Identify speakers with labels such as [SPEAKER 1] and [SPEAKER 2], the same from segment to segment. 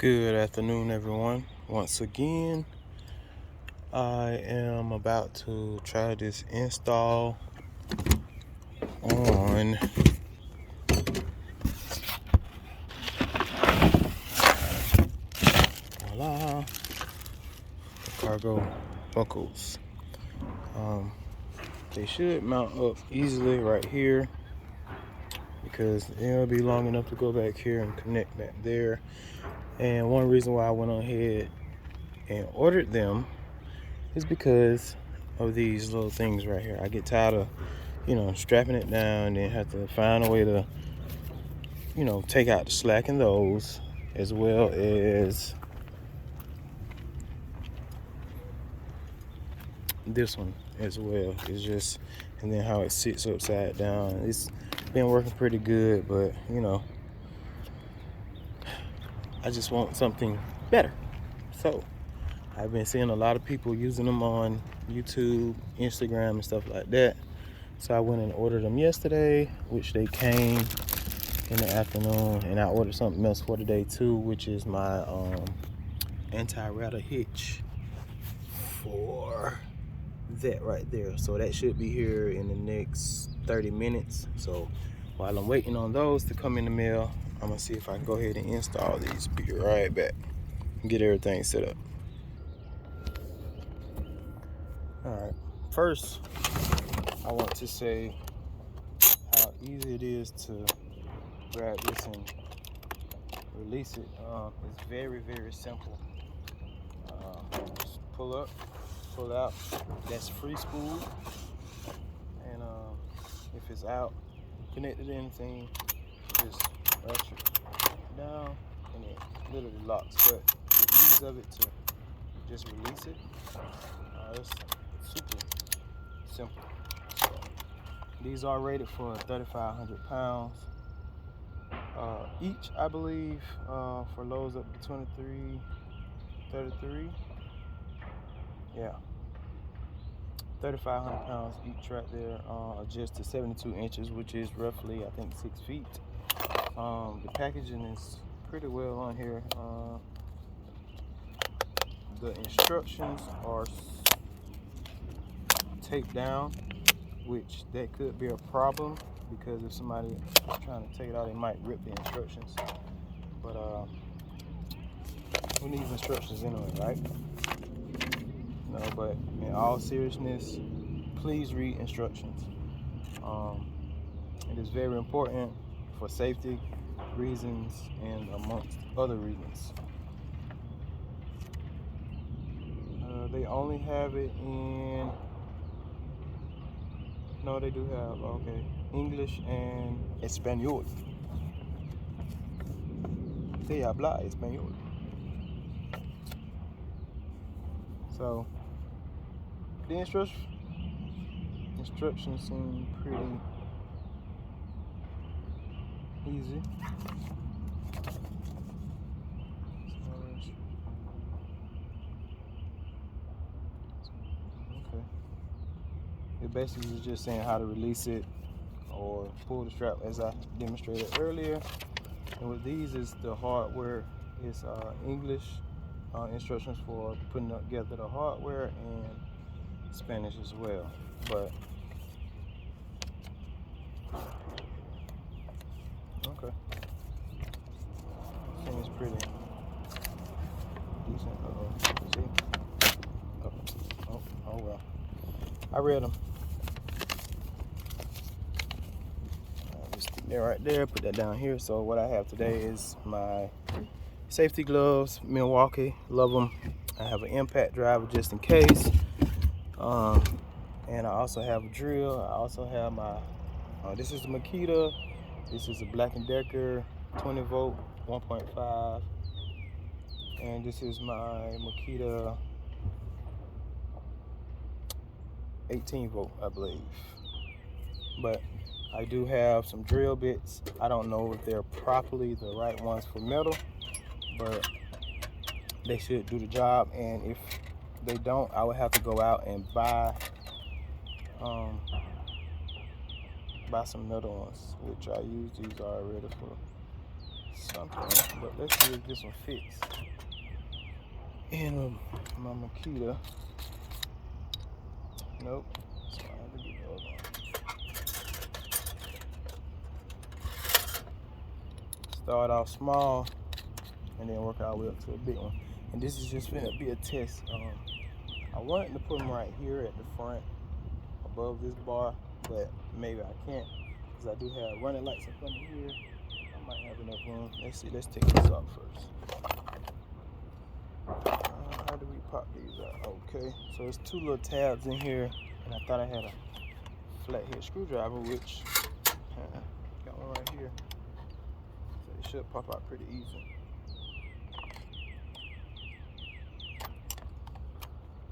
[SPEAKER 1] Good afternoon, everyone. Once again, I am about to try this install on voila, the cargo buckles. They should mount up easily right here because it'll be long enough to go back here and connect back there. And one reason why I went on ahead and ordered them is because of these little things right here. I get tired of, strapping it down and then have to find a way to, take out the slack in those, as well as this one as well. It's just, and then how it sits upside down. It's been working pretty good, but I just want something better. So I've been seeing a lot of people using them on YouTube, Instagram, and stuff like that. So I went and ordered them yesterday, which they came in the afternoon, and I ordered something else for today too, which is my anti-rattle hitch for that right there. So that should be here in the next 30 minutes. So while I'm waiting on those to come in the mail, I'm gonna see if I can go ahead and install these. Be right back and get everything set up. All right, first I want to say how easy it is to grab this and release it. It's very, very simple. Just pull up, pull out. That's free spool, and if it's out, connected to anything, just usher it down, and it literally locks. But the ease of it to just release it, it's super simple. So these are rated for 3,500 pounds each, I believe, for loads up to 23, 33. Yeah, 3,500 pounds each right there. Adjust to 72 inches, which is roughly, I think, 6 feet. The packaging is pretty well on here. The instructions are taped down, which that could be a problem because if somebody is trying to take it out, they might rip the instructions. But who needs instructions anyway, right? No, but in all seriousness, please read instructions. It is very important for safety reasons and amongst other reasons. They only have it in, no, they do have, okay, English and Espanol. They habla Espanol. So the instructions seem pretty easy. Okay. It basically is just saying how to release it or pull the strap, as I demonstrated earlier. And with these is the hardware is English instructions for putting together the hardware, and Spanish as well. But okay, seems pretty decent. See? Oh well. I read them. Just stick that right there. Put that down here. So what I have today is my safety gloves, Milwaukee. Love them. I have an impact driver just in case. And I also have a drill. I also have my, this is the Makita. This is a Black & Decker 20 volt 1.5. And this is my Makita 18 volt, I believe. But I do have some drill bits. I don't know if they're properly the right ones for metal, but they should do the job. And if they don't, I would have to go out and buy some metal ones, which I use these already for something, but let's see if this one fits in my Makita. Nope. So I have to get the other one. Start off small and then work our way up to a big one. And this is just gonna be a test. I wanted to put them right here at the front above this bar, but maybe I can't because I do have running lights up under here. I might have enough room. Let's see. Let's take this off first. How do we pop these out? Okay, so there's two little tabs in here, and I thought I had a flathead screwdriver, which got one right here. So it should pop out pretty easy.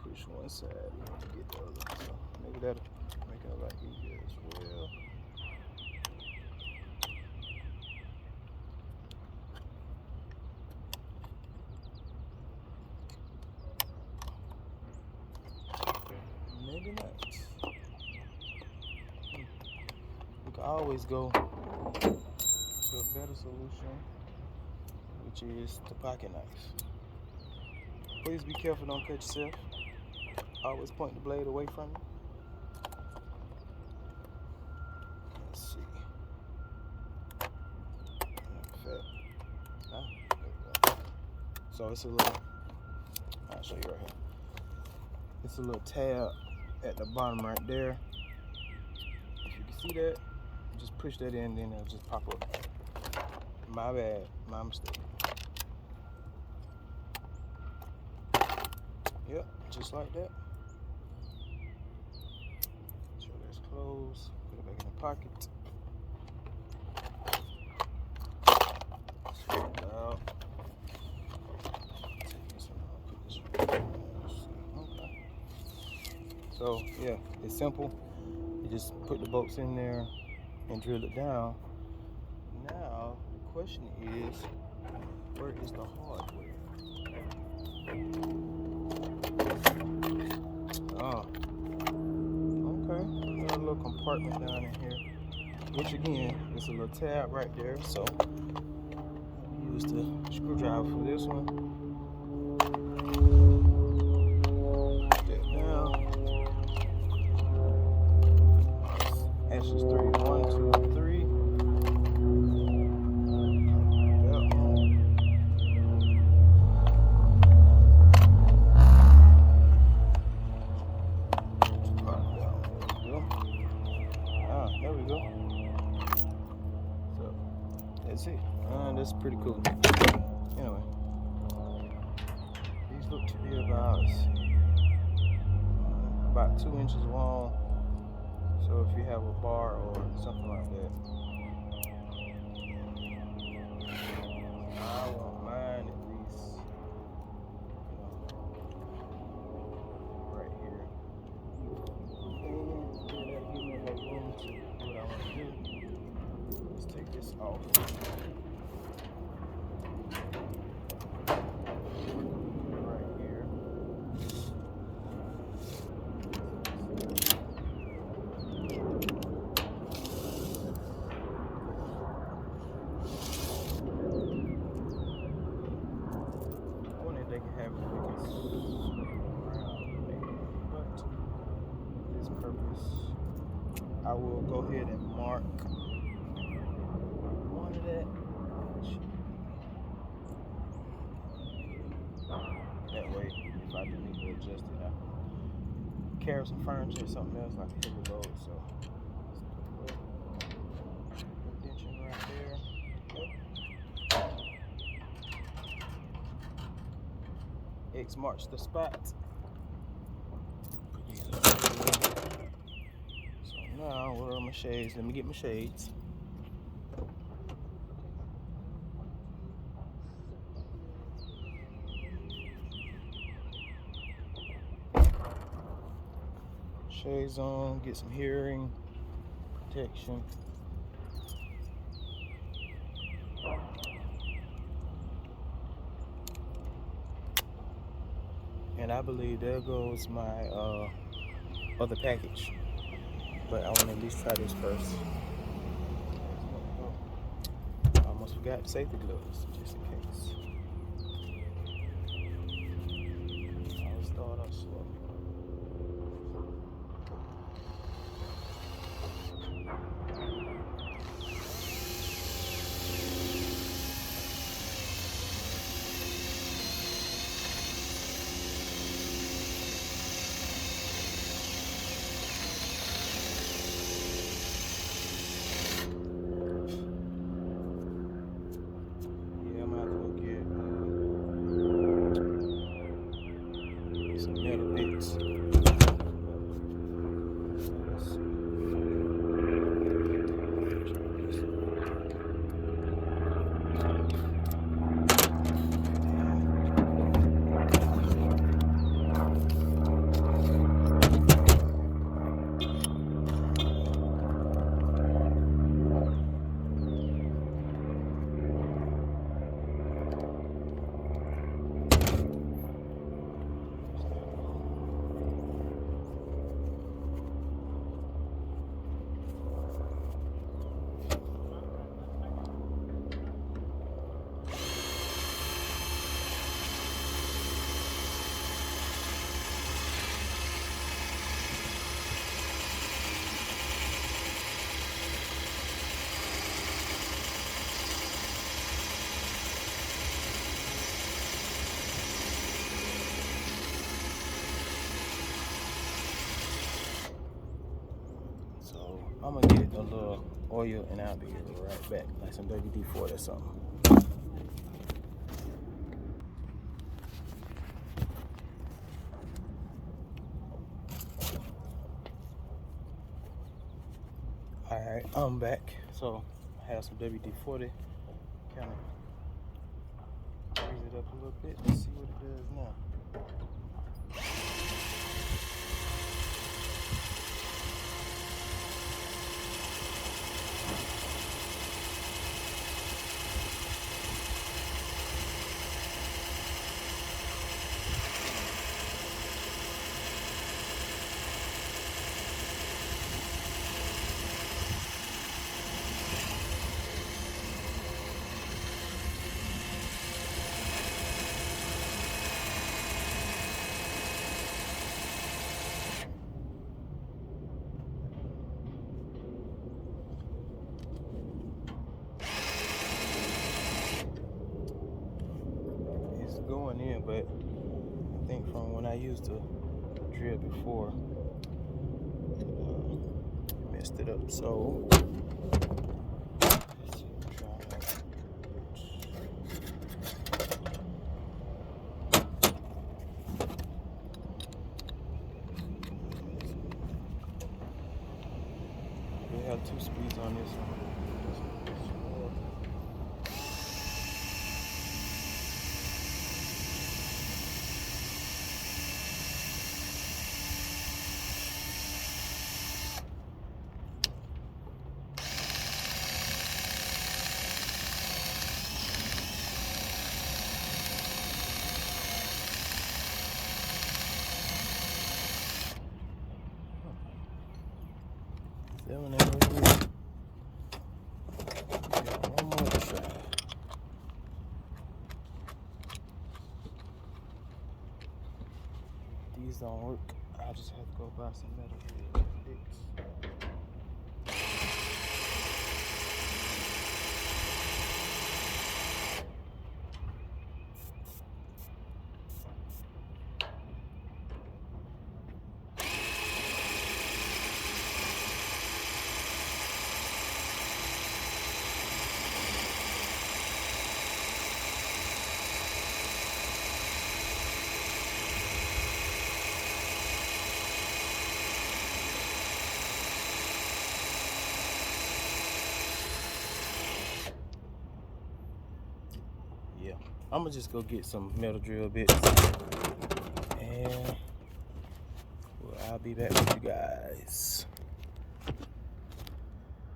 [SPEAKER 1] Push one side and get the other. So maybe that'll make it a lot easier as well. Maybe not. We can always go to a better solution, which is the pocket knife. Please be careful, don't cut yourself. Always point the blade away from you. Let's see. There we go. So it's a little, I'll show you right here. It's a little tab at the bottom right there. If you can see that, just push that in, then it'll just pop up. My bad, my mistake. Yep, just like that. Sure that's closed. Put it back in the pocket. Straighten it out. Take this one out, put this right. Okay. So yeah, it's simple. You just put the bolts in there and drill it down. Now the question is, where is the hardware? Oh, okay. Got a little compartment down in here, which again, it's a little tab right there. So I'll use the screwdriver for this one. Put that down. Ashes 3, 1, 2, 3. There we go. So that's it. That's pretty cool. Anyway, these look to be about 2 inches long. So if you have a bar or something like that, I won't mind at least, right here. And that gives me enough room to do what I want to do. Let's take this off. Right here. I wonder if they can have it so we can swing around maybe, but for this purpose, I will go ahead and mark one of that. That way, if I do need to adjust it, I can carry some furniture or something else like a heavy load. So let's put the tension right there. Yep. X marks the spot. Put these up here. So now, where are my shades? Let me get my shades. Shades on, get some hearing protection. And I believe there goes my other package. But I want to at least try this first. I almost forgot safety gloves just in case. I'll start off slow. Some metal bits. Let's see. I'm gonna get a little oil and I'll be right back, like some WD-40 or something. Alright, I'm back. So I have some WD-40, kind of raise it up a little bit and see what it does now. Going in, but I think from when I used to drill before, messed it up. So let's see, we have 2 speeds on this one. That one ain't no good. One more try. These don't work. I'll just have to go buy some metal bits. Yeah, I'm gonna just go get some metal drill bits and I'll be back with you guys.